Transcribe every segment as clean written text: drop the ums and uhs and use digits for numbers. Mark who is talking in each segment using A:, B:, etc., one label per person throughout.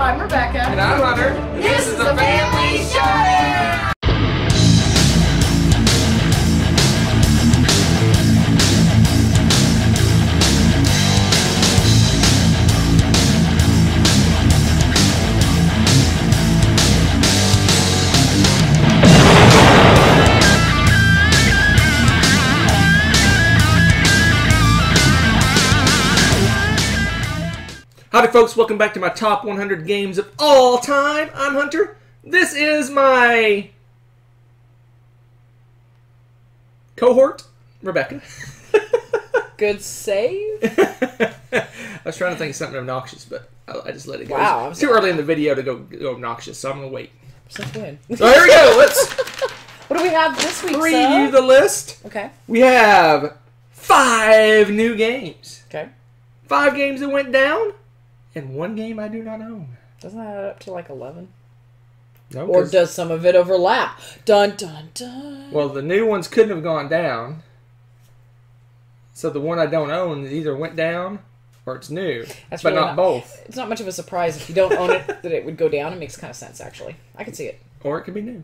A: I'm Rebecca.
B: And I'm Hunter.
A: This is the Family Show!
B: Howdy folks, welcome back to my top 100 games of all time. I'm Hunter. This is my cohort, Rebecca.
C: Good save.
B: I was trying to think of something obnoxious, but I just let it go.
C: Wow.
B: It's too early in the video to go obnoxious, so I'm going to wait.
C: Since when?
B: So here we go. Let's
C: What do we have this week,
B: preview the list.
C: Okay.
B: We have 5 new games.
C: Okay.
B: 5 games that went down. And 1 game I do not own.
C: Doesn't that add up to like 11?
B: No,
C: or does some of it overlap? Dun, dun, dun.
B: Well, the new ones couldn't have gone down. So the one I don't own either went down or it's new.
C: That's
B: but
C: really
B: not both.
C: It's not much of a surprise if you don't own it that it would go down. It makes kind of sense, actually. I can see it.
B: Or it could be new.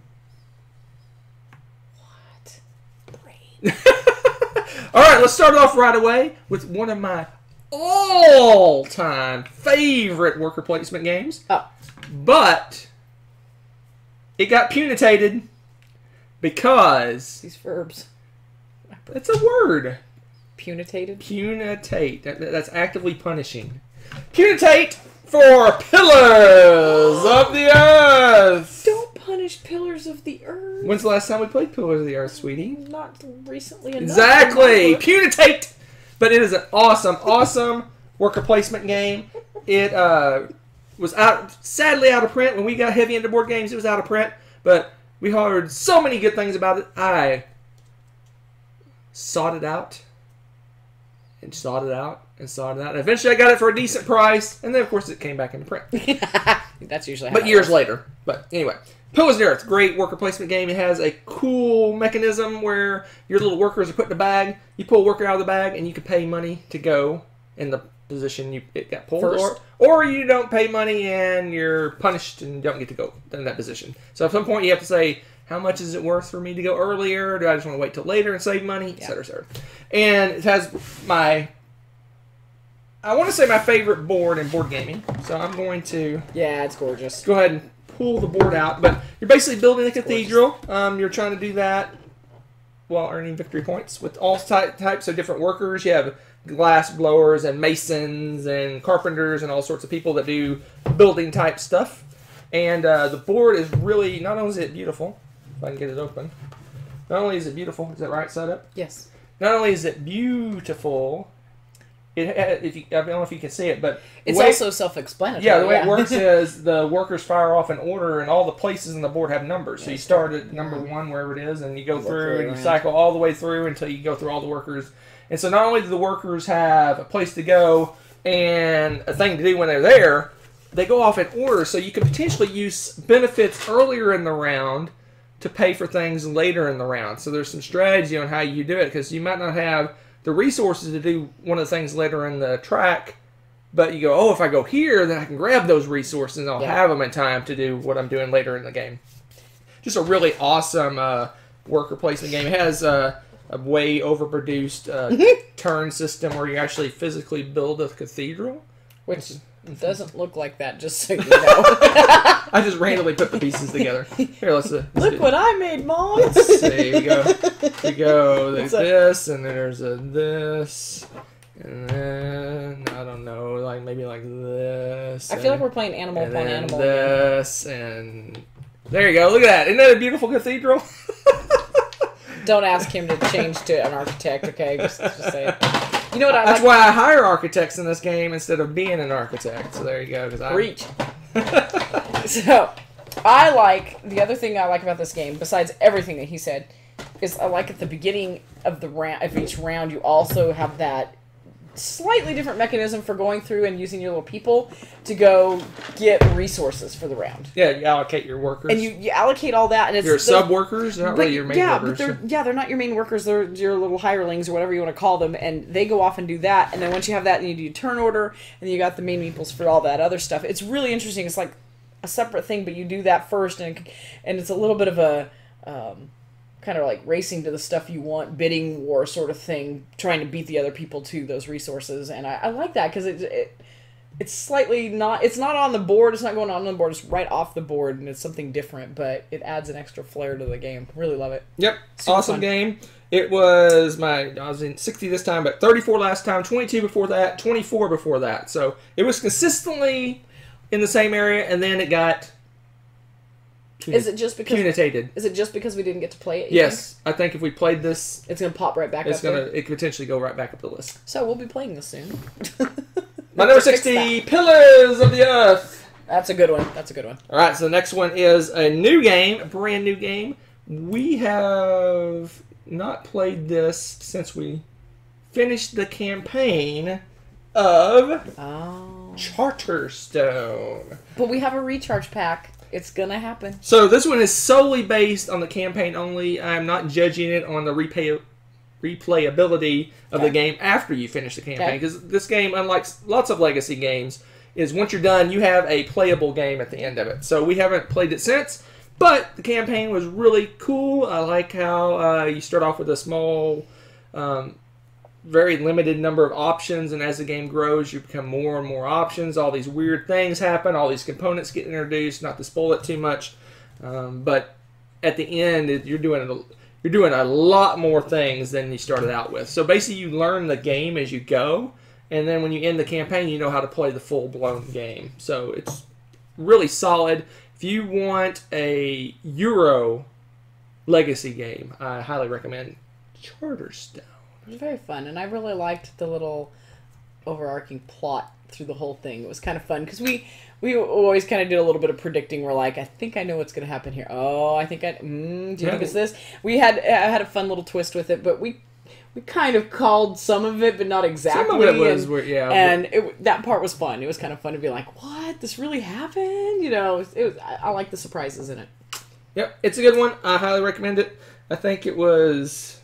C: What? Brain.
B: Alright, let's start off right away with one of my all-time favorite worker placement games.
C: Oh.
B: But it got punitated because
C: These verbs.
B: it's a word.
C: Punitated?
B: Punitate. That's actively punishing. Punitate for Pillars of the Earth.
C: Don't punish Pillars of the Earth.
B: When's the last time we played Pillars of the Earth, sweetie?
C: Not recently enough.
B: Exactly. Punitate. But it is an awesome, awesome worker placement game. It was sadly out of print. When we got heavy into board games, it was out of print. But we heard so many good things about it. I sought it out. And sought it out. And sought it out. And eventually I got it for a decent price. And then, of course, it came back into print.
C: That's usually how
B: But years later. But anyway. Pillars of the Earth, great worker placement game. It has a cool mechanism where your little workers are put in a bag. You pull a worker out of the bag, and you can pay money to go in the position it got pulled.
C: First.
B: Or you don't pay money, and you're punished and don't get to go in that position. So at some point, you have to say, how much is it worth for me to go earlier? Do I just want to wait till later and save money? Et cetera, et cetera. And it has I want to say my favorite board in board gaming. So I'm going to...
C: Yeah, it's gorgeous.
B: Go ahead and pull the board out, but you're basically building a cathedral. You're trying to do that while earning victory points with all types of different workers. You have glass blowers and masons and carpenters and all sorts of people that do building type stuff. And the board is really, not only is it beautiful, if I can get it open, not only is it beautiful, is that right side up?
C: Yes.
B: Not only is it beautiful, I don't know if you can see it, but
C: it's also self-explanatory.
B: Yeah, the way it works is the workers fire off in order, and all the places in the board have numbers. So you start at number 1, wherever it is, and you go through, and you cycle all the way through until you go through all the workers. And so not only do the workers have a place to go and a thing to do when they're there, they go off in order. So you can potentially use benefits earlier in the round to pay for things later in the round. So there's some strategy on how you do it, because you might not have the resources to do one of the things later in the track, but you go, oh, if I go here, then I can grab those resources and I'll have them in time to do what I'm doing later in the game. Just a really awesome worker placement game. It has a way overproduced turn system where you actually physically build a cathedral.
C: Which doesn't look like that, just so you know.
B: I just randomly put the pieces together. Here, let's
C: look what I made, Mom.
B: Let's see. We go. There's this, and then there's a this, and then I don't know, like maybe like this.
C: I feel like we're playing animal upon animal.
B: This and there you go. Look at that. Isn't that a beautiful cathedral?
C: Don't ask him to change to an architect, okay? Just say it. You know what I
B: That's
C: like?
B: why I hire architects in this game instead of being an architect. So there you go.
C: Preach. So, I like, the other thing I like about this game, besides everything that he said, is I like at the beginning of the round, of each round, you also have that slightly different mechanism for going through and using your little people to go get resources for the round.
B: Yeah, you allocate your workers.
C: And you allocate all that, and it's
B: your sub-workers, not really your main workers.
C: They're not your main workers, they're your little hirelings or whatever you want to call them, and they go off and do that, and then once you have that, then you do turn order, and then you got the main meeples for all that other stuff. It's really interesting. It's like a separate thing, but you do that first, and it's a little bit of a... kind of like racing to the stuff you want, bidding war sort of thing, trying to beat the other people to those resources. And I like that because it's slightly not, it's not on the board, it's not going on the board, it's right off the board, and it's something different, but it adds an extra flair to the game. Really love it.
B: Yep.
C: Super
B: awesome
C: fun.
B: Game. It was I was in 60 this time, but 34 last time, 22 before that, 24 before that. So it was consistently in the same area, and then it got...
C: Is it just because
B: punitated.
C: Is it just because we didn't get to play it?
B: Yes, I think if we played this,
C: it's gonna pop right back. It
B: could potentially go right back up the list.
C: So we'll be playing this soon.
B: My number 60, Pillars of the Earth.
C: That's a good one. That's a good one.
B: All right, so the next one is a new game, a brand new game. We have not played this since we finished the campaign of Charterstone.
C: But we have a recharge pack. It's gonna happen.
B: So this one is solely based on the campaign only. I'm not judging it on the replayability of the game after you finish the campaign. Because this game, unlike lots of legacy games, is once you're done, you have a playable game at the end of it. So we haven't played it since, but the campaign was really cool. I like how you start off with a small... very limited number of options, and as the game grows, you become more and more options. All these weird things happen. All these components get introduced. Not to spoil it too much, but at the end, you're doing a lot more things than you started out with. So basically, you learn the game as you go, and then when you end the campaign, you know how to play the full-blown game. So it's really solid. If you want a Euro legacy game, I highly recommend Charterstone.
C: It was very fun, and I really liked the little overarching plot through the whole thing. It was kind of fun, because we always kind of did a little bit of predicting. We're like, I think I know what's going to happen here. Oh, I think do you think it's this? I had a fun little twist with it, but we kind of called some of it, but not exactly.
B: Some of it was,
C: that part was fun. It was kind of fun to be like, what? This really happened? You know, I like the surprises in it.
B: Yep, it's a good one. I highly recommend it. I think it was...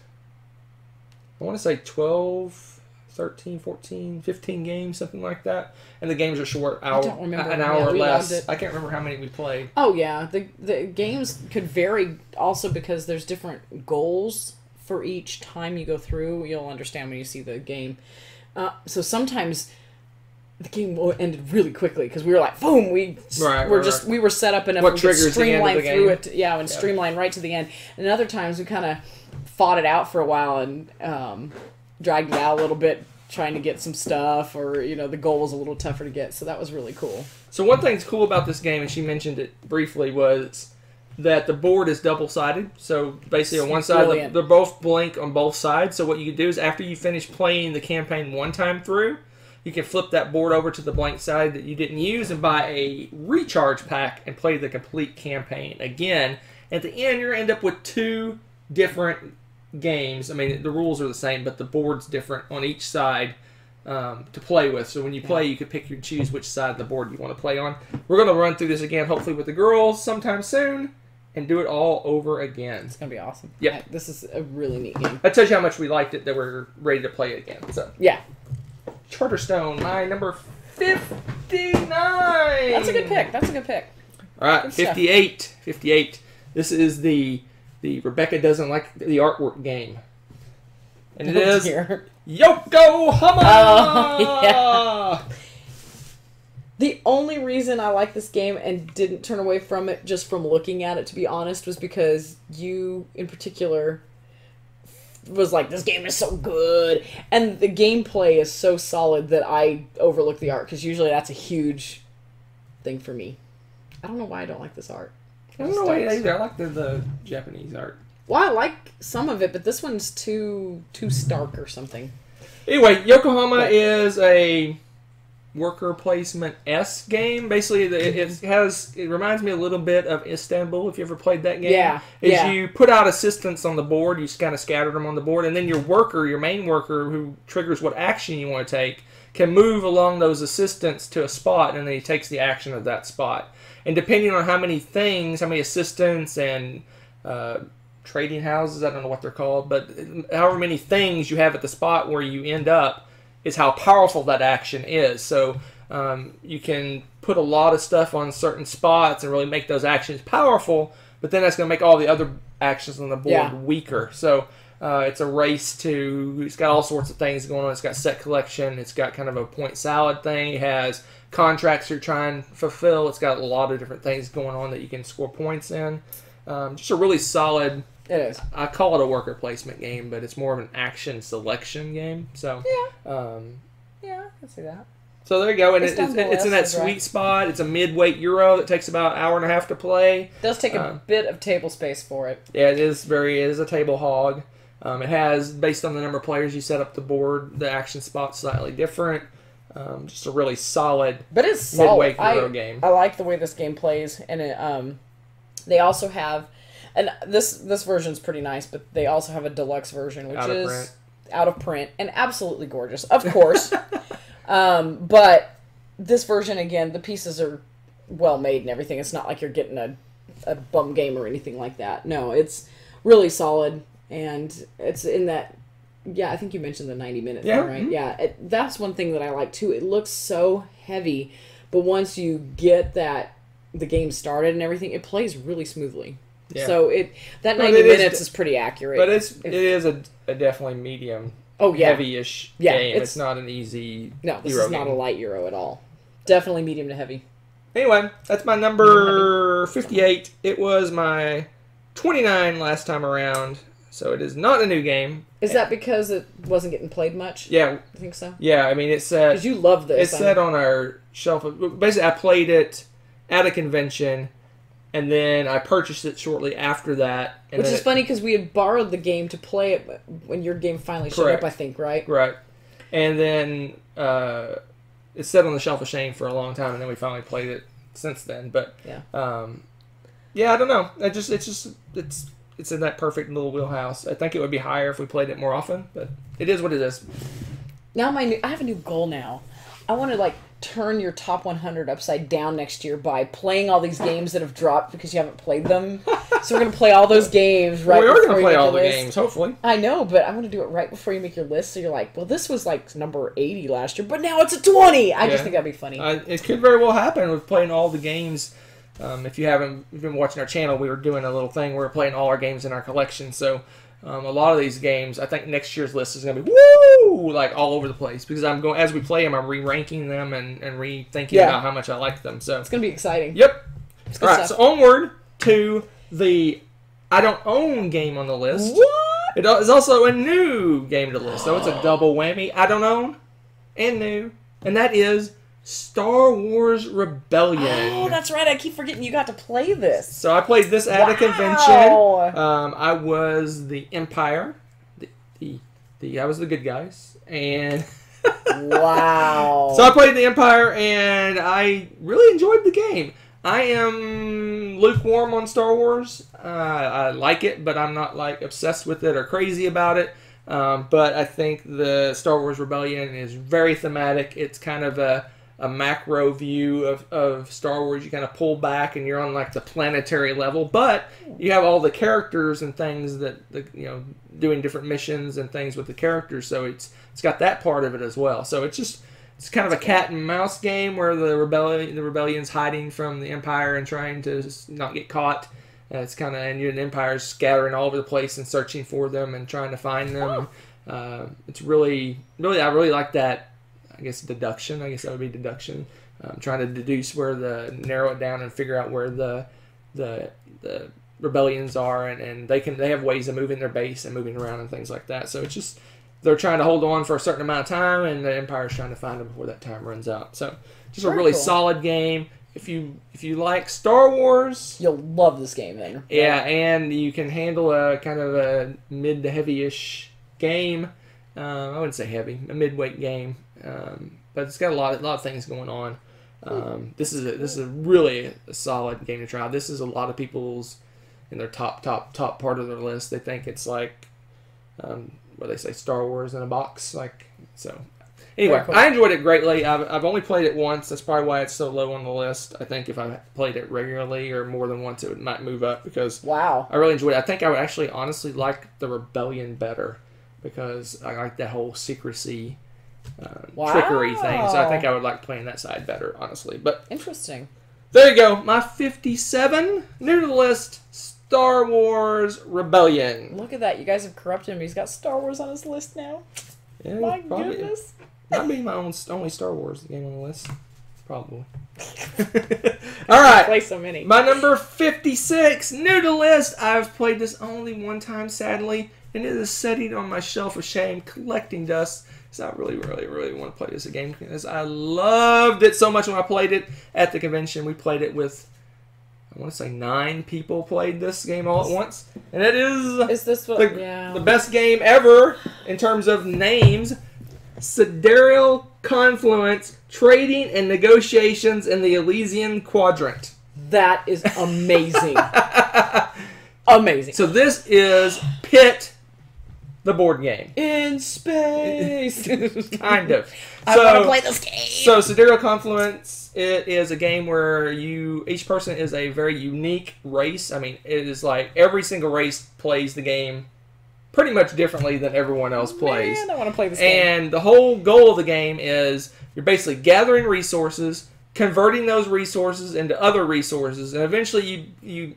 B: I want to say 12, 13, 14, 15 games, something like that. And the games are short, an hour or less. I can't remember how many we played.
C: Oh, yeah. The games could vary also because there's different goals for each time you go through. You'll understand when you see the game. So sometimes the game ended really quickly because we were like, boom, we were set up enough to streamline through it. And streamline right to the end. And other times we kind of fought it out for a while and dragged it out a little bit, trying to get some stuff, or the goal was a little tougher to get. So that was really cool.
B: So one thing that's cool about this game, and she mentioned it briefly, was that the board is double-sided. So basically on one side, they're both blank on both sides. So what you can do is after you finish playing the campaign one time through, you can flip that board over to the blank side that you didn't use and buy a recharge pack and play the complete campaign again. At the end, you're going to end up with two different games. I mean, the rules are the same, but the board's different on each side to play with. So when you play, you can pick and choose which side of the board you want to play on. We're going to run through this again, hopefully with the girls sometime soon, and do it all over again.
C: It's going to be awesome.
B: Yep.
C: This is a really neat game.
B: That tells you how much we liked it, that we're ready to play it again. So
C: yeah.
B: Charterstone, my number 59.
C: That's a good pick.
B: All right, 58. 58. This is the Rebecca doesn't like the artwork game. And it is Yokohama!
C: Oh, yeah. The only reason I like this game and didn't turn away from it just from looking at it, to be honest, was because you, in particular, was like, this game is so good. And the gameplay is so solid that I overlook the art, because usually that's a huge thing for me. I don't know why I don't like this art.
B: I don't know why either. I like the Japanese art.
C: Well, I like some of it, but this one's too stark or something.
B: Anyway, Yokohama is a worker placement game. Basically, it reminds me a little bit of Istanbul. If you ever played that game, you put out assistants on the board, you just kind of scatter them on the board, and then your main worker, who triggers what action you want to take, can move along those assistants to a spot, and then he takes the action of that spot. And depending on how many assistants and trading houses, I don't know what they're called, but however many things you have at the spot where you end up, is how powerful that action is. So you can put a lot of stuff on certain spots and really make those actions powerful, but then that's going to make all the other actions on the board weaker. So it's a race to... It's got all sorts of things going on. It's got set collection. It's got kind of a point salad thing. It has contracts you're trying to fulfill. It's got a lot of different things going on that you can score points in. Just a really solid...
C: It is.
B: I call it a worker placement game, but it's more of an action selection game. So
C: I can see that.
B: So there you go, and it's in that sweet spot. It's a mid-weight Euro that takes about an hour and a half to play.
C: It does take a bit of table space for it.
B: Yeah, it is a table hog. It has, based on the number of players you set up the board, the action spot's slightly different. Just a really solid,
C: but it's
B: mid-weight Euro game.
C: I like the way this game plays, and they also have. And this version's pretty nice, but they also have a deluxe version, which is out of print and absolutely gorgeous, of course. But this version, again, the pieces are well made and everything. It's not like you're getting a bum game or anything like that. No, it's really solid, and it's in that. Yeah, I think you mentioned the 90-minute thing, right? Mm-hmm. Yeah, that's one thing that I like too. It looks so heavy, but once you get the game started and everything, it plays really smoothly. Yeah. So that 90 minutes is pretty accurate.
B: But it is a definitely medium, heavy-ish game. It's not an easy
C: No, this is not a light Euro at all. Definitely medium to heavy.
B: Anyway, that's my number 58. It was my 29 last time around, so it is not a new game.
C: Is that because it wasn't getting played much?
B: Yeah.
C: I think so.
B: Yeah, I mean, it's set...
C: Because you love this.
B: It's set on our shelf. Basically, I played it at a convention, and then I purchased it shortly after that.
C: Which is funny because we had borrowed the game to play it when your game finally showed up, I think, right?
B: Right. And then it's sat on the shelf of shame for a long time, and then we finally played it since then. But I don't know. It's in that perfect little wheelhouse. I think it would be higher if we played it more often, but it is what it is.
C: Now I have a new goal now. I want to turn your top 100 upside down next year by playing all these games that have dropped because you haven't played them. So we're going to play all those games right before you make your list. We are going to play all the games, hopefully. I know, but I want to do it right before you make your list. So you're like, well, this was number 80 last year, but now it's a 20. I just think that'd be funny.
B: It could very well happen with playing all the games. If you've been watching our channel, we were doing a little thing. We were playing all our games in our collection. So a lot of these games, I think next year's list is going to be all over the place because as we play them, I'm re-ranking them and rethinking about how much I like them. So
C: it's going to be exciting.
B: Yep. All right, so onward to the I don't own game on the list.
C: What?
B: It is also a new game to the list, so it's a double whammy. I don't own and new, and that is Star Wars Rebellion.
C: Oh, that's right. I keep forgetting you got to play this.
B: So I played this at a convention. I was the Empire. I was the good guys. And
C: wow.
B: So I played the Empire, and I really enjoyed the game. I am lukewarm on Star Wars. I like it, but I'm not obsessed with it or crazy about it. But I think the Star Wars Rebellion is very thematic. It's kind of a macro view of Star Wars. You kind of pull back and you're on the planetary level, but you have all the characters and things that doing different missions and things with the characters. So it's got that part of it as well. So it's kind of a cat and mouse game where the rebellion's hiding from the Empire and trying to not get caught. And the Empire's scattering all over the place and searching for them and trying to find them. It's really I really like that. I guess deduction. I guess that would be deduction. Trying to deduce narrow it down and figure out where the rebellions are, and they have ways of moving their base and moving around and things like that. So it's just they're trying to hold on for a certain amount of time, and the Empire's trying to find them before that time runs out. So just a really solid game. If you like Star Wars,
C: you'll love this game then.
B: Yeah, and you can handle a kind of a mid to heavy-ish game. I wouldn't say heavy, a mid-weight game. But but it's got a lot of things going on. This is a really a solid game to try. This is a lot of people's in their top part of their list. They think it's like what they say, Star Wars in a box, like so. Anyway,
C: Cool.
B: I enjoyed it greatly. I've only played it once. That's probably why it's so low on the list. I think if I played it regularly or more than once, it might move up because
C: Wow.
B: I really enjoyed it. I think I would actually honestly like the Rebellion better because I like that whole secrecy, trickery thing. So I think I would like playing that side better, honestly. But
C: Interesting.
B: there you go. My 57, new to the list, Star Wars Rebellion.
C: Look at that. You guys have corrupted him. He's got Star Wars on his list now.
B: Yeah,
C: My
B: probably,
C: goodness.
B: Might be my only Star Wars game on the list. Probably. All right.
C: Play so many.
B: My number 56, new to list. I've played this only one time, sadly, and it is sitting on my shelf of shame, collecting dust. So I really want to play this again because I loved it so much when I played it at the convention. We played it with, I want to say 9 people played this game all at once, and it is
C: this what?
B: the best game ever in terms of names. Sidereal Confluence, Trading and Negotiations in the Elysian Quadrant.
C: That is amazing. Amazing.
B: So this is Pit, the board game.
C: In space.
B: Kind of.
C: I want to play this game.
B: So Sidereal Confluence, it is a game where each person is a very unique race. I mean, it is like every single race plays the game pretty much differently than everyone else plays.
C: Man, I want to play this game.
B: And the whole goal of the game is you're basically gathering resources, converting those resources into other resources, and eventually you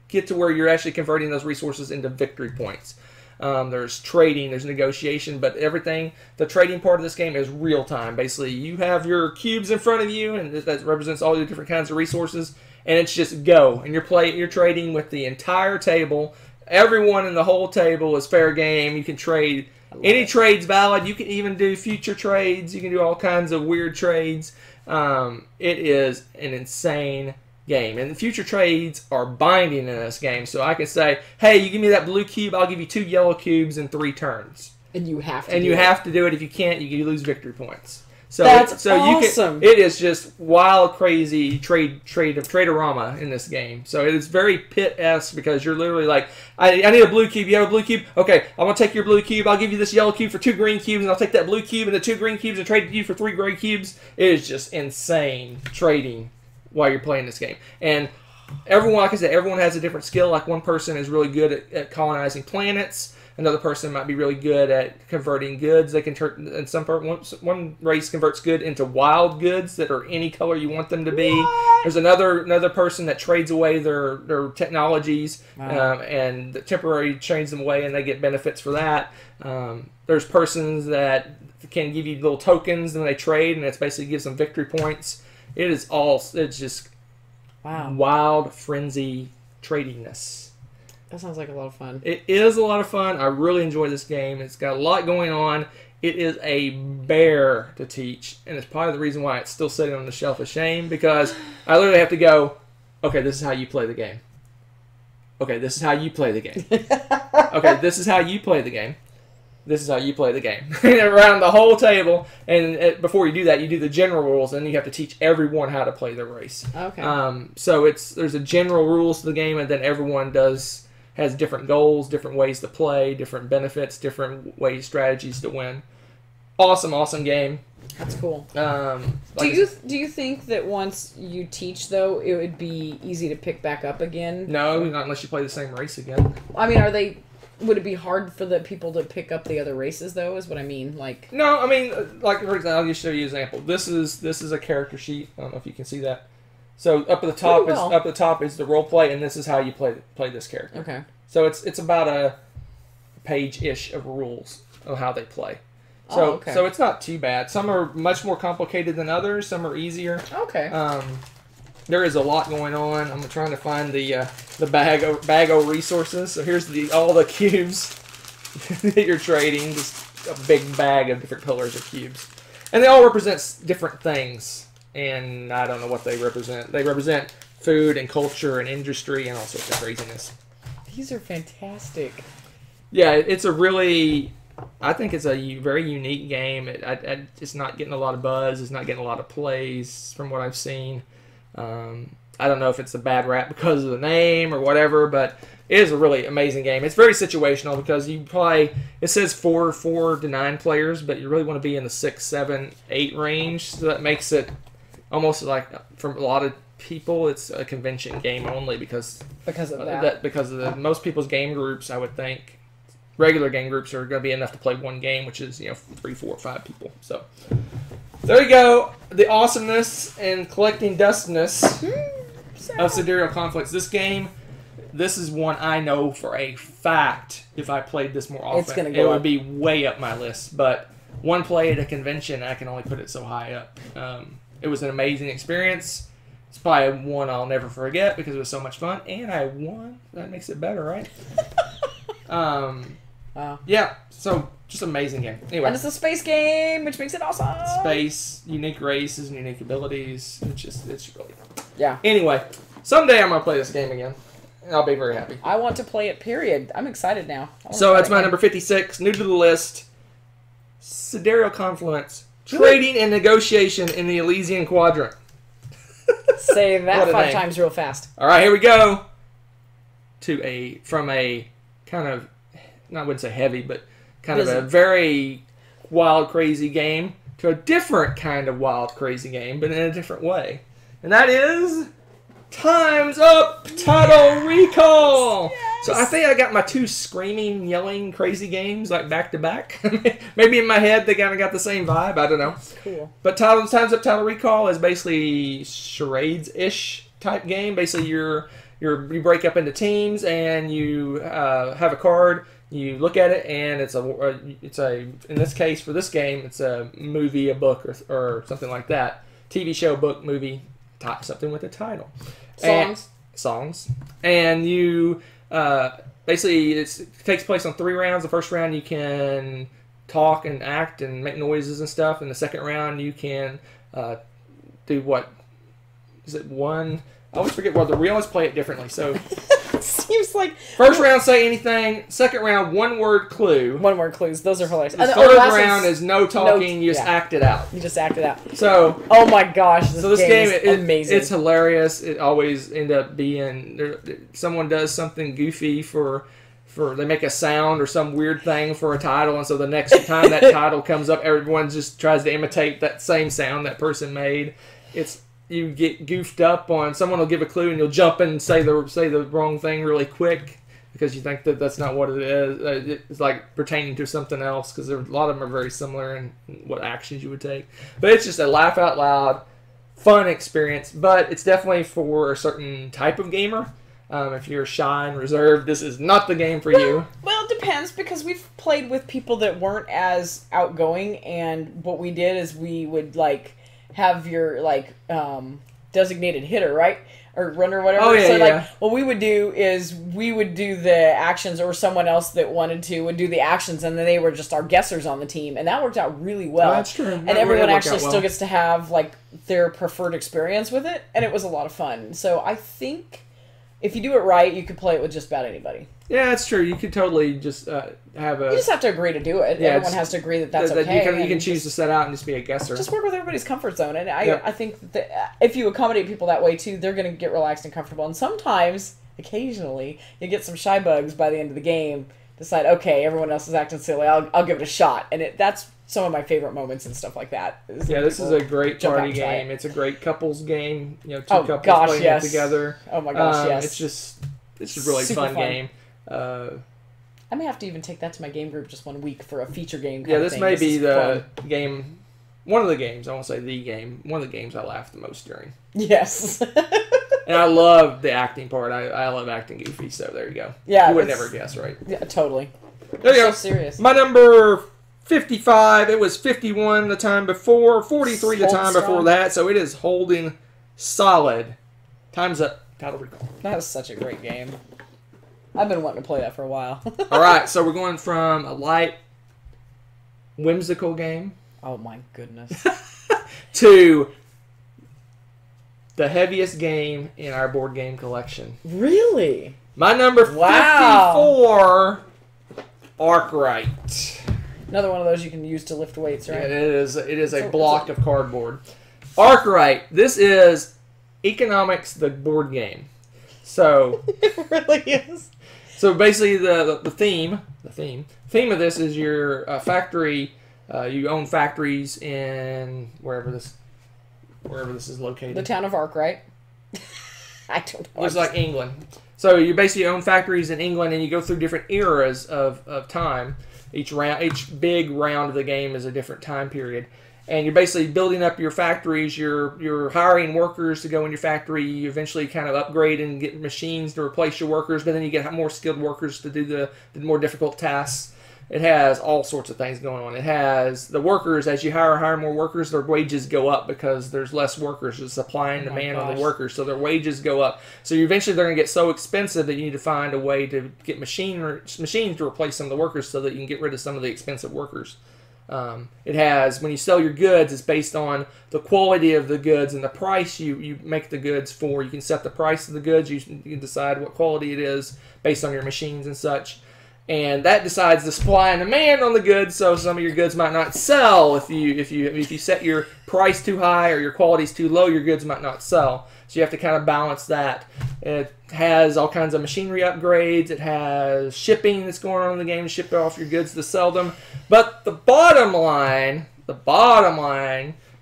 B: get to where you're actually converting those resources into victory points. There's trading, there's negotiation, but everything, the trading part of this game is real time. Basically, you have your cubes in front of you, and that represents all the different kinds of resources, and it's just go. And you're trading with the entire table. Everyone in the whole table is fair game. You can trade. Any trade's valid. You can even do future trades. You can do all kinds of weird trades. It is an insane game. And the future trades are binding in this game. So I can say, hey, you give me that blue cube, I'll give you 2 yellow cubes in 3 turns.
C: And you have to.
B: And you have to do it. If you can't, you lose victory points. So
C: That's awesome.
B: It is just wild, crazy traderama in this game. So it is very Pit-esque because you're literally like, I need a blue cube. You have a blue cube? Okay, I'm going to take your blue cube. I'll give you this yellow cube for 2 green cubes, and I'll take that blue cube and the 2 green cubes and trade you for 3 gray cubes. It is just insane trading while you're playing this game. And everyone, like I said, everyone has a different skill. Like one person is really good at colonizing planets. Another person might be really good at converting goods. They can turn, and one race converts good into wild goods that are any color you want them to be.
C: What?
B: There's another person that trades away their technologies,
C: Wow.
B: and temporarily trades them away, and they get benefits for that. There's persons that can give you little tokens and they trade, and it's basically gives them victory points. It's just
C: Wow.
B: wild frenzy tradingness.
C: That sounds like a lot of fun.
B: It is a lot of fun. I really enjoy this game. It's got a lot going on. It is a bear to teach, and it's probably the reason why it's still sitting on the shelf of shame, because I literally have to go, okay, this is how you play the game. Okay, this is how you play the game. Okay, this is how you play the game. This is how you play the game. Around the whole table, and before you do that, you do the general rules, and then you have to teach everyone how to play the race.
C: Okay.
B: So there's a general rules to the game, and then everyone has different goals, different ways to play, different benefits, different strategies to win. Awesome game.
C: That's cool.
B: Do
C: Do you think that once you teach, though, it would be easy to pick back up again?
B: No, not unless you play the same race again.
C: I mean, would it be hard for the people to pick up the other races, though, is what I mean? Like,
B: No, I mean, like, for example, I'll just show you an example. This is a character sheet. I don't know if you can see that. So up at the top is the role play, and this is how you play this character.
C: okay.
B: So it's about a page-ish of rules of how they play. So
C: okay.
B: so it's not too bad. Some are much more complicated than others. Some are easier.
C: Okay.
B: There is a lot going on. I'm trying to find the bag of resources. So here's all the cubes that you're trading. Just a big bag of different colors of cubes, and they all represent different things. And I don't know what they represent. They represent food and culture and industry and all sorts of craziness.
C: These are fantastic.
B: Yeah, it's a really I think it's a very unique game. It's not getting a lot of buzz. It's not getting a lot of plays from what I've seen. I don't know if it's a bad rap because of the name or whatever, but it is a really amazing game. It's very situational because you play, it says 4 to 9 players, but you really want to be in the 6, 7, 8 range. So that makes it almost like, for a lot of people, it's a convention game only because
C: of that.
B: Because of most people's game groups, I would think, regular game groups are going to be enough to play one game, which is 3, 4, 5 people. So there you go. The awesomeness and collecting dustness of Sidereal Conflicts. This is one I know for a fact. If I played this more often, it would be way up my list. But one play at a convention, I can only put it so high up. It was an amazing experience. It's probably one I'll never forget because it was so much fun, and I won. That makes it better, right?
C: Wow.
B: Yeah. So just amazing game. Anyway,
C: and it's a space game, which makes it awesome.
B: Space, unique races, and unique abilities. It's really.
C: Yeah.
B: Anyway, someday I'm gonna play this game again, and I'll be very happy.
C: I want to play it. Period. I'm excited now.
B: So that's my number 56, new to the list. Sidereal Confluence, trading and negotiation in the Elysian Quadrant.
C: Say that 5
B: name.
C: times real fast.
B: All right, here we go. From a kind of, I wouldn't say heavy, but kind of a very wild, crazy game to a different kind of wild, crazy game, but in a different way. And that is Time's Up Total Recall. Yes. So I think I got my 2 screaming, yelling, crazy games like back to back. Maybe in my head they kind of got the same vibe. I don't know.
C: That's cool.
B: But Time's Up Total Recall is basically charades-ish type game. Basically, you break up into teams and you have a card. You look at it and it's a in this case for this game it's a movie, a book, or something like that. TV show, book, movie, something with a title. Songs. And you basically it takes place on 3 rounds. The first round you can talk and act and make noises and stuff. And the second round you can do what? Is it one? I always forget. Well, we always play it differently. So
C: seems like
B: first round say anything. Second round 1-word clue.
C: 1-word clues. Those are hilarious.
B: The third round is no talking. You just act it out.
C: You just act it out.
B: So
C: oh my gosh, this game is amazing.
B: It's hilarious. It always end up being someone does something goofy for they make a sound or some weird thing for a title, and so the next time that title comes up, everyone just tries to imitate that same sound that person made. You get goofed up on. Someone will give a clue and you'll jump and say the wrong thing really quick because you think that's not what it is. It's like pertaining to something else because a lot of them are very similar in what actions you would take. But it's just a laugh out loud, fun experience. But it's definitely for a certain type of gamer. If you're shy and reserved, this is not the game for you.
C: Well, it depends because we've played with people that weren't as outgoing, and what we did is we would have your designated hitter, right? Or runner, or whatever.
B: Oh, yeah,
C: so what we would do is we would do the actions, or someone else that wanted to would do the actions, and then they were just our guessers on the team, and that worked out really well.
B: Oh, that's true.
C: And everyone actually still gets to have their preferred experience with it, and it was a lot of fun. So I think if you do it right, you could play it with just about anybody.
B: Yeah, that's true. You could totally just have a...
C: You just have to agree to do it. Yeah, everyone has to agree that that's okay.
B: You can choose to set out and just be a guesser.
C: Just work with everybody's comfort zone. And I think that if you accommodate people that way, too, they're going to get relaxed and comfortable. And sometimes, occasionally, you get some shy bugs by the end of the game. Decide, okay, everyone else is acting silly. I'll give it a shot. And that's some of my favorite moments and stuff like that.
B: Yeah, this is a great party game. It's a great couples game. 2 couples playing it together.
C: Oh my gosh, yes.
B: It's a really fun game.
C: I may have to even take that to my game group just 1 week for a feature game.
B: Yeah, this may be the game. One of the games. I won't say the game. One of the games I laughed the most during.
C: Yes.
B: And I love the acting part. I love acting goofy. So there you go.
C: Yeah,
B: you would never guess, right?
C: Yeah, totally.
B: There you go.
C: So serious.
B: My number 55. It was 51 the time before. 43 the time before that. So it is holding solid. Time's Up. Total Recall.
C: That was such a great game. I've been wanting to play that for a while.
B: All right, so we're going from a light, whimsical game.
C: Oh my goodness.
B: To the heaviest game in our board game collection.
C: Really?
B: My number 54, Arkwright.
C: Another one of those you can use to lift weights, right?
B: Yeah, it is a block of cardboard. Arkwright. This is Economics, the board game. So
C: It really is.
B: So basically, the theme of this is your factory. You own factories in wherever this is located.
C: The town of Arkwright. I don't know.
B: It's like England. So you basically own factories in England, and you go through different eras of time. Each big round of the game is a different time period. And you're basically building up your factories. You're hiring workers to go in your factory. You eventually kind of upgrade and get machines to replace your workers, but then you get more skilled workers to do the more difficult tasks. It has all sorts of things going on. It has the workers, as you hire more workers, their wages go up because there's less workers. There's supply and demand on the workers, so their wages go up. So eventually they're going to get so expensive that you need to find a way to get machines to replace some of the workers so that you can get rid of some of the expensive workers. It has, when you sell your goods, it's based on the quality of the goods and the price you make the goods for. You can set the price of the goods. You can decide what quality it is based on your machines and such. And that decides the supply and demand on the goods. So some of your goods might not sell if you set your price too high or your quality is too low. Your goods might not sell. So you have to kind of balance that. It has all kinds of machinery upgrades. It has shipping that's going on in the game, ship off your goods to sell them. But the bottom line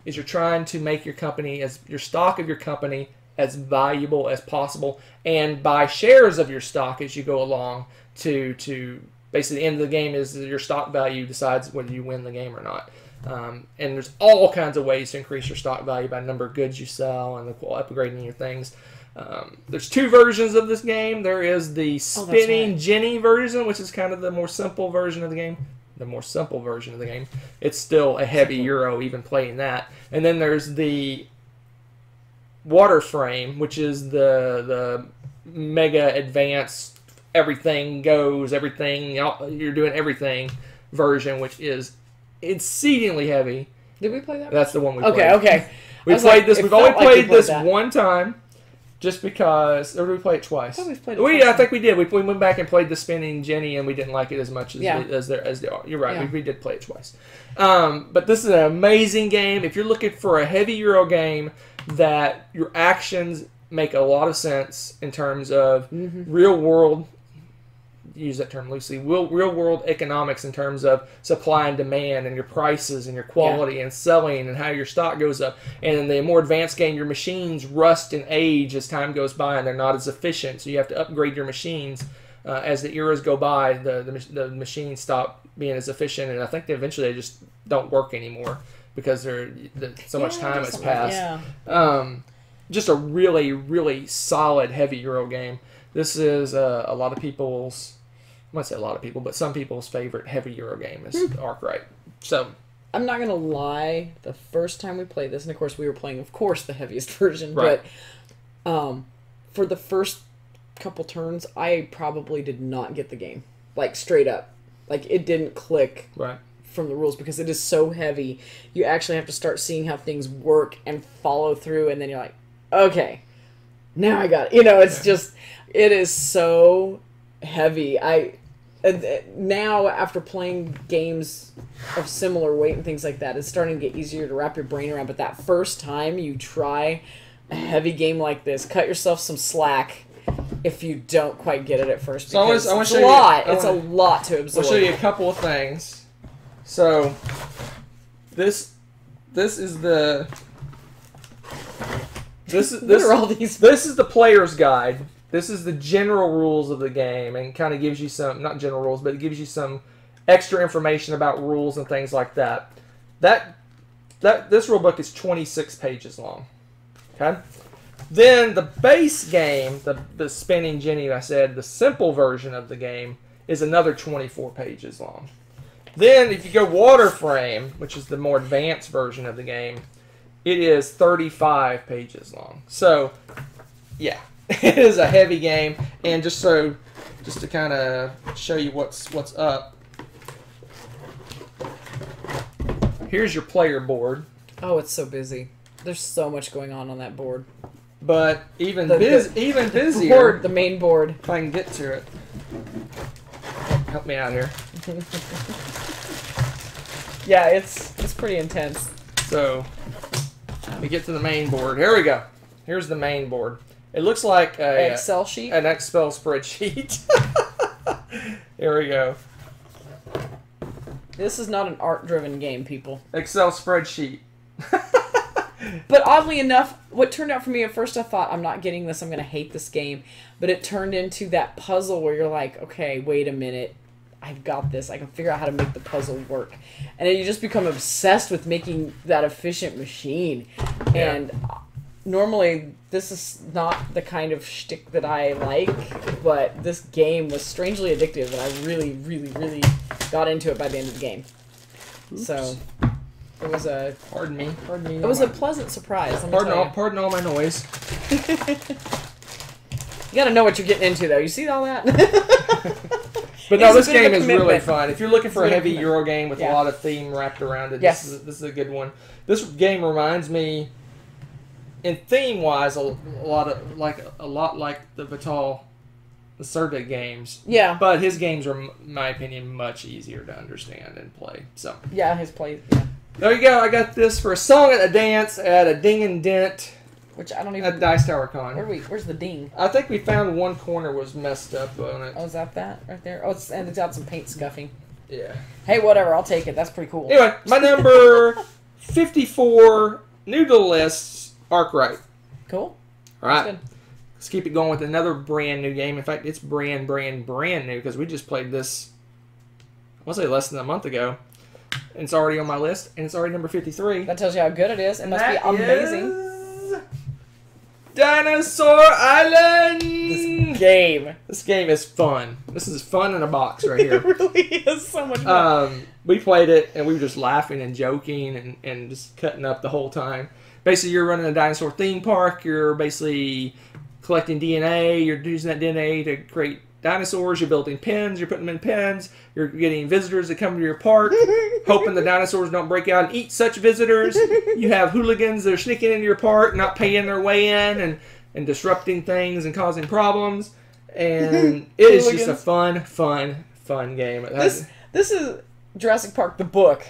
B: is you're trying to make your company, as your stock of your company, as valuable as possible, and buy shares of your stock as you go along. To basically the end of the game is your stock value decides whether you win the game or not. And there's all kinds of ways to increase your stock value by the number of goods you sell and upgrading your things. There's two versions of this game. There is the spinning Jenny version, which is kind of the more simple version of the game. It's still a heavy euro even playing that. And then there's the water frame, which is the mega advanced everything goes, you're doing everything version, which is exceedingly heavy.
C: Did we play that?
B: That's the one we played.
C: Okay.
B: We've only played this one time, just because. Or did we play it twice?
C: I thought we played it twice.
B: I think we did. We went back and played the spinning Jenny, and we didn't like it as much as they are. You're right. Yeah. We did play it twice. But this is an amazing game. If you're looking for a heavy Euro game that your actions make a lot of sense in terms of real world. Use that term loosely, real world economics in terms of supply and demand and your prices and your quality and selling and how your stock goes up. And in the more advanced game, your machines rust and age as time goes by and they're not as efficient. So you have to upgrade your machines as the eras go by. The machines stop being as efficient, and I think eventually they just don't work anymore because so much time has passed.
C: Yeah.
B: Just a really, really solid heavy Euro game. This is a lot of people's, I won't say a lot of people, but some people's favorite heavy Euro game is Arkwright. So
C: I'm not gonna lie. The first time we played this, and of course we were playing, the heaviest version.
B: Right.
C: But for the first couple turns, I probably did not get the game, like straight up, like it didn't click.
B: Right.
C: From the rules because it is so heavy. You actually have to start seeing how things work and follow through, and then you're like, okay, now I got it. It's just, it is so heavy. Now, after playing games of similar weight and things like that, it's starting to get easier to wrap your brain around. But that first time you try a heavy game like this, cut yourself some slack if you don't quite get it at first. Because
B: so
C: it's a lot. It's a lot to absorb.
B: I'll show you a couple of things. So, this is the...
C: What are all these?
B: This is the player's guide. This is the general rules of the game, and kind of gives you some, not general rules, but it gives you some extra information about rules and things like that. This rule book is 26 pages long. Okay? Then the base game, the spinning Jenny, I said, the simple version of the game, is another 24 pages long. Then if you go water frame, which is the more advanced version of the game, it is 35 pages long. So, yeah, it is a heavy game. And just to kind of show you what's up, here's your player board.
C: Oh, it's so busy. There's so much going on that board.
B: But even busier.
C: Board, the main board.
B: If I can get to it. Help me out here.
C: Yeah, it's pretty intense.
B: So, let me get to the main board. Here we go. Here's the main board. It looks like a
C: Excel sheet.
B: An Excel spreadsheet. Here we go.
C: This is not an art-driven game, people.
B: Excel spreadsheet.
C: But oddly enough, what turned out for me at first, I thought, I'm not getting this, I'm going to hate this game. But it turned into that puzzle where you're like, okay, wait a minute. I've got this. I can figure out how to make the puzzle work. And then you just become obsessed with making that efficient machine.
B: Yeah.
C: And normally, this is not the kind of shtick that I like, but this game was strangely addictive, and I really, really, really got into it by the end of the game.
B: Oops.
C: So, it was a...
B: Pardon me.
C: It was a pleasant surprise, let me tell you.
B: Pardon all my noise.
C: You gotta know what you're getting into, though. You see all that?
B: But no,
C: It's
B: this
C: a bit of
B: game
C: a
B: is really
C: commitment.
B: fun. If you're looking for a
C: It's a
B: heavy
C: commitment.
B: Euro game with a
C: Yeah.
B: lot of theme wrapped around it,
C: Yes.
B: this is a good one. This game reminds me, in theme wise, a lot like the Vital, the Serta games.
C: Yeah.
B: But his games are, in my opinion, much easier to understand and play. So
C: Yeah, his play... Yeah.
B: there you go. I got this for a song at a dance at a Ding and Dent
C: Which I don't even...
B: at Dice Tower Con.
C: Where's the ding?
B: I think we found one corner was messed up on it.
C: Oh, is that right there? Oh, and it's got some paint scuffing.
B: Yeah.
C: Hey, whatever. I'll take it. That's pretty cool.
B: Anyway, my number 54, new to the list, Arkwright.
C: Cool.
B: All right.
C: That's good.
B: Let's keep it going with another brand new game. In fact, it's brand new because we just played this, I'll say less than a month ago. And it's already on my list, and it's already number 53.
C: That tells you how good it is. It must be amazing.
B: Is Dinosaur Island!
C: This game
B: is fun. This is fun in a box right
C: it
B: here.
C: really is so much fun.
B: We played it, and we were just laughing and joking and just cutting up the whole time. Basically, you're running a dinosaur theme park. You're basically collecting DNA. You're using that DNA to create dinosaurs. You're building pens. You're putting them in pens. You're getting visitors that come to your park, hoping the dinosaurs don't break out and eat such visitors. You have hooligans that are sneaking into your park, not paying their way in, and disrupting things and causing problems. And it is just a fun game. It has,
C: This is Jurassic Park, the book,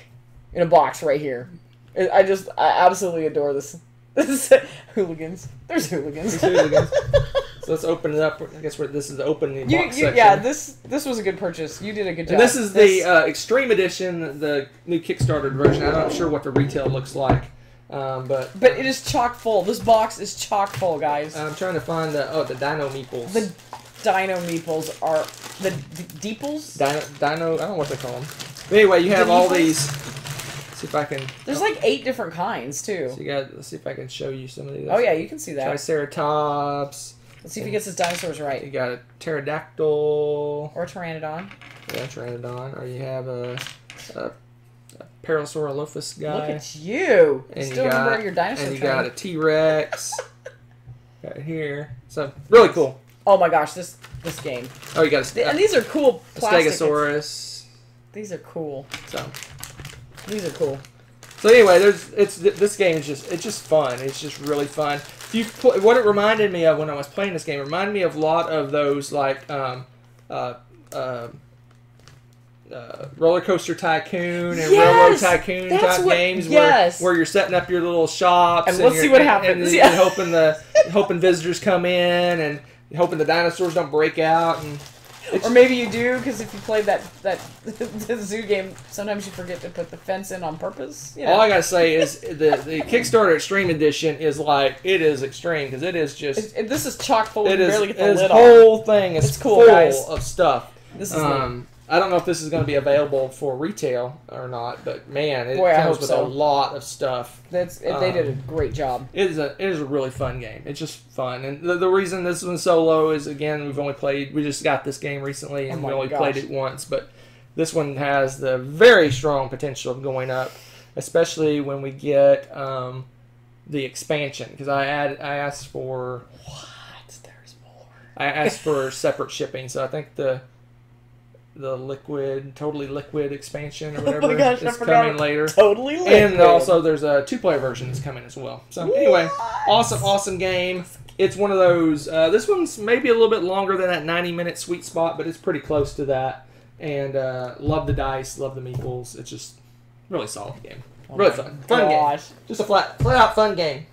C: in a box right here. I absolutely adore this. This is hooligans. There's hooligans.
B: So let's open it up. I guess this is the opening box section.
C: Yeah, this was a good purchase. You did a good job.
B: And this is the Extreme Edition, the new Kickstarter version. I'm not sure what the retail looks like, but
C: it is chock full. This box is chock full, guys.
B: I'm trying to find the Dino Meeples.
C: The Dino Meeples are the Deeples.
B: Dino. I don't know what they call them. But anyway, you have all these. See if I can.
C: There's like 8 different kinds too.
B: So let's see if I can show you some of these.
C: Oh yeah, you can see that.
B: Triceratops.
C: Let's see if he gets his dinosaurs right.
B: You got a pterodactyl.
C: Or Pteranodon.
B: Yeah, pteranodon. Or you have a Parasaurolophus guy.
C: Look at you.
B: And
C: Still
B: you
C: remember
B: got,
C: your dinosaur
B: and you
C: training.
B: got a T-Rex. Right here. So, really cool.
C: Oh my gosh, this game.
B: Oh, you got
C: And these are cool
B: a
C: plastic.
B: Stegosaurus.
C: These are cool.
B: So
C: These are cool.
B: anyway, this game is just fun. It's just really fun. What it reminded me of when I was playing this game, it reminded me of a lot of those like Roller Coaster Tycoon and Railroad Tycoon type games where you're setting up your little shops
C: and let's see what happens.
B: And hoping visitors come in and hoping the dinosaurs don't break out and.
C: Or maybe you do, because if you play that the zoo game, sometimes you forget to put the fence in on purpose. You know?
B: All I gotta say is the Kickstarter Extreme Edition is it is extreme because it is just.
C: This is chock full.
B: It
C: You
B: is.
C: barely get the
B: This
C: lid
B: whole
C: off.
B: thing is
C: It's cool,
B: full
C: guys.
B: of stuff.
C: This is neat.
B: I don't know if this is going to be available for retail or not, but man, it
C: Boy, I
B: comes
C: hope
B: with
C: so.
B: a lot of stuff.
C: They did a great job.
B: It is a really fun game. It's just fun, and the reason this one's so low is again we just got this game recently and we only played it once, but this one has the very strong potential of going up, especially when we get the expansion because I asked for
C: There's more.
B: I asked for separate shipping, so I think the totally liquid expansion or whatever is coming later.
C: Totally liquid.
B: And also there's a 2-player version that's coming as well. So anyway, awesome game. It's one of those, this one's maybe a little bit longer than that 90-minute sweet spot, but it's pretty close to that. And love the dice, love the meeples. It's just Really solid game.
C: Oh
B: Really
C: my
B: fun
C: gosh.
B: game. Just a flat out fun game.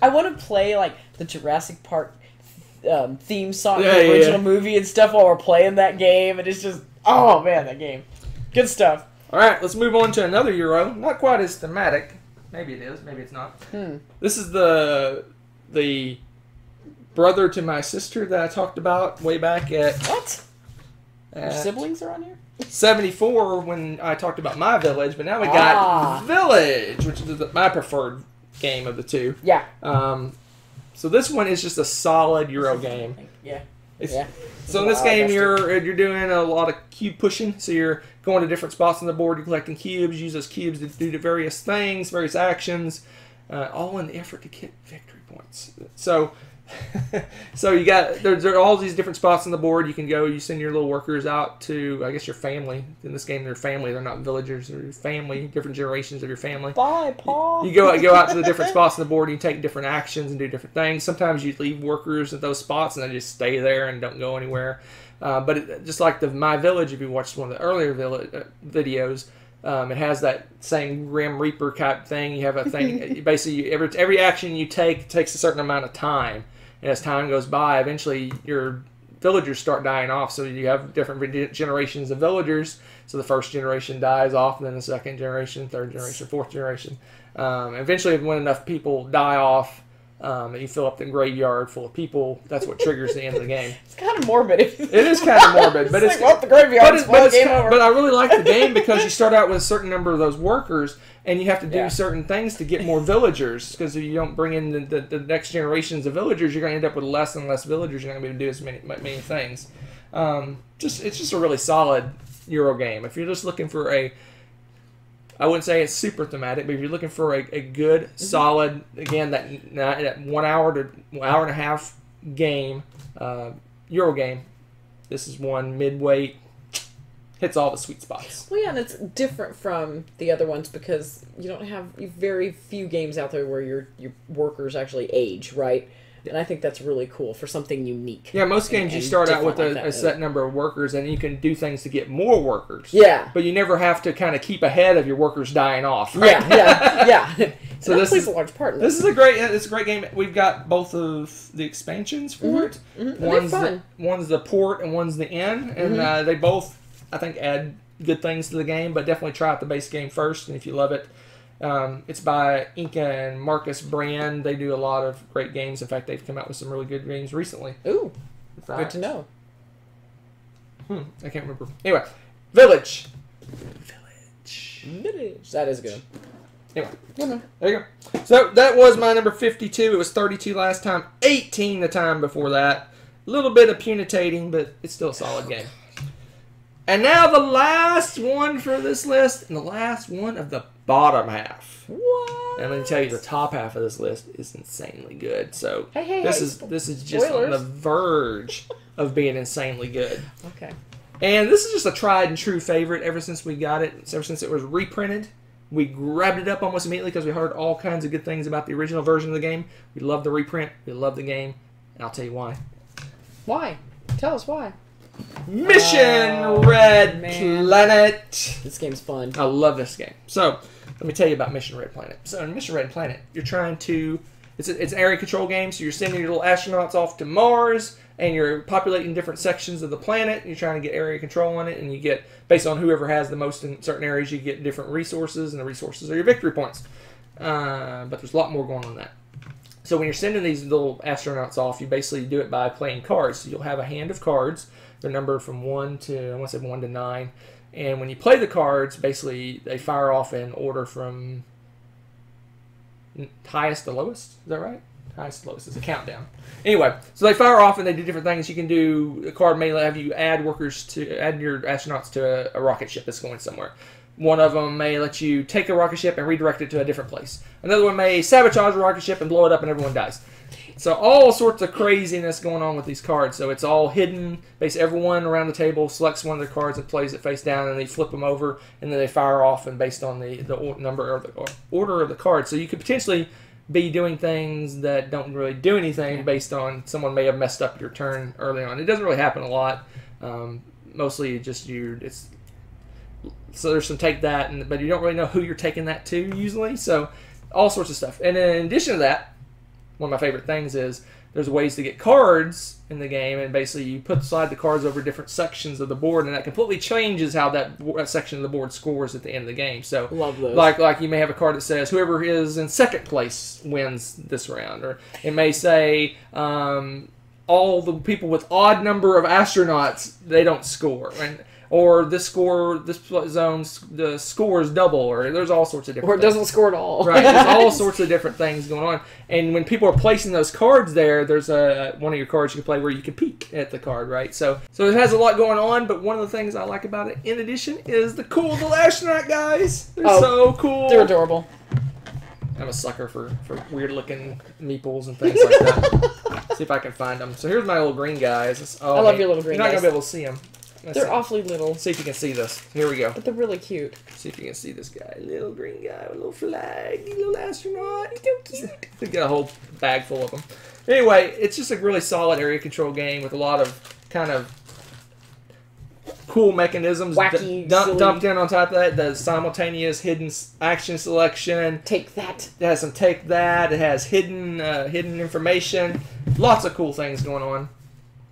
C: I want to play like the Jurassic Park theme song,
B: Yeah,
C: the
B: yeah,
C: original
B: yeah.
C: movie and stuff while we're playing that game, and it's just oh man, that game, good stuff.
B: All right, let's move on to another Euro. Not quite as thematic. Maybe it is. Maybe it's not. This is the brother to my sister that I talked about way back at
C: What? Your
B: at
C: siblings are on here?
B: 74 when I talked about My Village, but now we got Village, which is my preferred game of the two.
C: Yeah.
B: So this one is just a solid Euro game.
C: Yeah.
B: So in this game, you're doing a lot of cube pushing. So you're going to different spots on the board. You're collecting cubes. Use those cubes to do various things, various actions, all in the effort to get victory points. So, so you got there are all these different spots on the board. You can go. You send your little workers out to, I guess, your family. In this game, they're family. They're not villagers. They're your family. Different generations of your family.
C: Bye, Paul.
B: You go out to the different spots on the board and you take different actions and do different things. Sometimes you leave workers at those spots and they just stay there and don't go anywhere. But just like the My Village, if you watched one of the earlier videos, it has that same Grim Reaper type thing. You have a thing, basically every action you take takes a certain amount of time. And as time goes by, eventually your villagers start dying off. So you have different generations of villagers. So the first generation dies off, and then the second generation, third generation, fourth generation. Eventually, when enough people die off, and you fill up the graveyard full of people, that's what triggers the end of the game.
C: It's kind of morbid.
B: It is kind of morbid, but it's
C: like, well, the graveyard is game over.
B: But I really like the game because you start out with a certain number of those workers, and you have to do certain things to get more villagers. Because if you don't bring in the next generations of villagers, you're going to end up with less and less villagers. You're not going to be able to do as many things. It's just a really solid Euro game. If you're just looking for I wouldn't say it's super thematic, but if you're looking for a good, solid, again, that 1 hour to hour and a half game, Euro game, this is one midweight, hits all the sweet spots.
C: Well, yeah, and it's different from the other ones because you don't have very few games out there where your workers actually age, right? And I think that's really cool for something unique.
B: Yeah, most games you start out with a set number of workers, and you can do things to get more workers.
C: Yeah.
B: But you never have to kind of keep ahead of your workers dying off. Right?
C: Yeah.
B: So this
C: plays a large part in
B: this is a great game. We've got both of the expansions for it. One's the port and one's the inn, and they both, I think, add good things to the game. But definitely try out the base game first, and if you love it. It's by Inca and Marcus Brand. They do a lot of great games. In fact, they've come out with some really good games recently.
C: Ooh, good to know.
B: I can't remember. Anyway, Village.
C: That is good.
B: Anyway, there you go. So that was my number 52. It was 32 last time, 18 the time before that. A little bit of punitating, but it's still a solid game. And now the last one for this list, and the last one of the bottom half.
C: What?
B: And let me tell you, the top half of this list is insanely good. So this is just
C: Spoilers.
B: on the verge of being insanely good.
C: Okay.
B: And this is just a tried and true favorite ever since we got it. Ever since it was reprinted, we grabbed it up almost immediately because we heard all kinds of good things about the original version of the game. We love the reprint. We love the game. And I'll tell you why.
C: Why? Tell us why.
B: Mission Red Planet.
C: This game's fun.
B: I love this game. So, let me tell you about Mission Red Planet. So, in Mission Red Planet, you're trying to... It's an area control game, so you're sending your little astronauts off to Mars, and you're populating different sections of the planet, and you're trying to get area control on it, and you get, based on whoever has the most in certain areas, you get different resources, and the resources are your victory points. But there's a lot more going on than that. So, when you're sending these little astronauts off, you basically do it by playing cards. So, you'll have a hand of cards. They're numbered from 1 to, I want to say 1 to 9. And when you play the cards, basically they fire off in order from highest to lowest. Is that right? Highest to lowest. It's a countdown. Anyway, so they fire off and they do different things. You can do, a card may have you add your astronauts to a rocket ship that's going somewhere. One of them may let you take a rocket ship and redirect it to a different place. Another one may sabotage a rocket ship and blow it up and everyone dies. So all sorts of craziness going on with these cards. So it's all hidden. Basically, everyone around the table selects one of their cards and plays it face down, and they flip them over, and then they fire off, and based on the number or the order of the cards. So you could potentially be doing things that don't really do anything based on someone may have messed up your turn early on. It doesn't really happen a lot. Mostly just So there's some take that, but you don't really know who you're taking that to usually. So all sorts of stuff. And then in addition to that, one of my favorite things is there's ways to get cards in the game, and basically you put slide the cards over different sections of the board, and that completely changes how that section of the board scores at the end of the game. So
C: love those.
B: Like you may have a card that says whoever is in second place wins this round, or it may say all the people with odd number of astronauts, they don't score, or the zone's the score is double, or there's all sorts of different
C: or it
B: things.
C: doesn't score at all.
B: Right, there's all sorts of different things going on. And when people are placing those cards there, there's one of your cards you can play where you can peek at the card, right? So it has a lot going on, but one of the things I like about it, in addition, is the cool little astronaut guys. They're so cool.
C: They're adorable.
B: I'm a sucker for weird-looking meeples and things like that. See if I can find them. So here's my little green guys.
C: I love your little green guys.
B: You're not going to be able to see them.
C: They're awfully little.
B: See if you can see this. Here we go.
C: But they're really cute.
B: See if you can see this guy. Little green guy with a little flag. Little astronaut. So cute. They got a whole bag full of them. Anyway, it's just a really solid area control game with a lot of kind of cool mechanisms.
C: Wacky,
B: dumped in on top of that. The simultaneous hidden action selection.
C: Take that.
B: It has some take that. It has hidden information. Lots of cool things going on.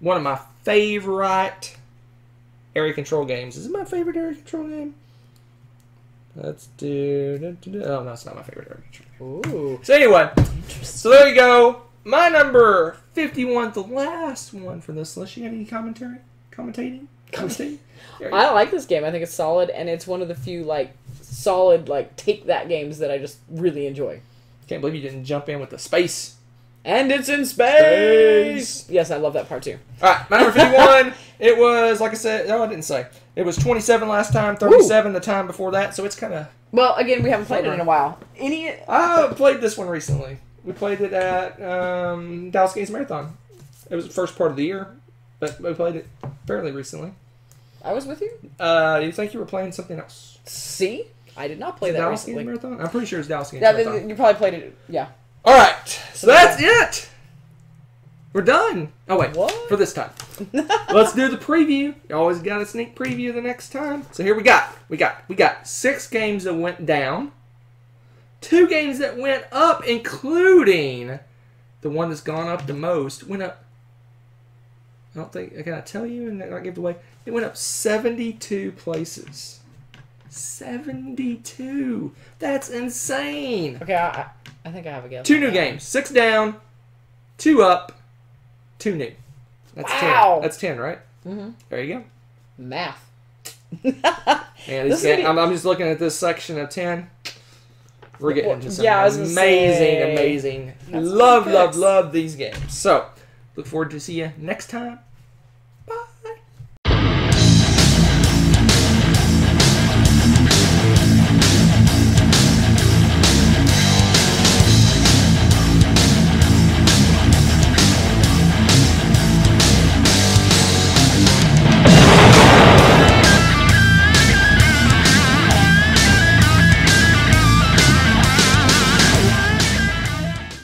B: One of my favorite area control games. Is it my favorite area control game? Let's do. Oh, no, it's not my favorite area control game.
C: Ooh.
B: So anyway, so there you go. My number 51, the last one for this list. You got any commentary? Commentating?
C: I like this game. I think it's solid, and it's one of the few solid take that games that I just really enjoy.
B: Can't believe you didn't jump in with the space.
C: And it's in space! Yes, I love that part too.
B: Alright, my number 51, it was, like I said, no, I didn't say. It was 27 last time, 37 the time before that, so it's kind of...
C: Well, again, we haven't played it in a while.
B: I played this one recently. We played it at Dallas Games Marathon. It was the first part of the year, but we played it fairly recently.
C: I was with you?
B: You think you were playing something else?
C: See? I did not play that
B: Dallas
C: recently.
B: Games Marathon? I'm pretty sure it's Dallas Games Marathon.
C: Then you probably played it, yeah.
B: Alright, so that's it! We're done! Oh wait,
C: what?
B: For this time. Let's do the preview. You always got a sneak preview the next time. So here we got 6 games that went down, 2 games that went up, including the one that's gone up the most. Went up, I don't think, I gotta tell you and not give it away. It went up 72 places. 72! That's insane!
C: Okay, I think I have a guess.
B: 2 new games. 6 down, 2 up, 2 new. That's
C: wow.
B: 10. That's 10, right?
C: Mm-hmm.
B: There you go.
C: Math.
B: And I'm just looking at this section of 10. We're getting into some amazing.
C: That's
B: Love these games. So, look forward to see you next time.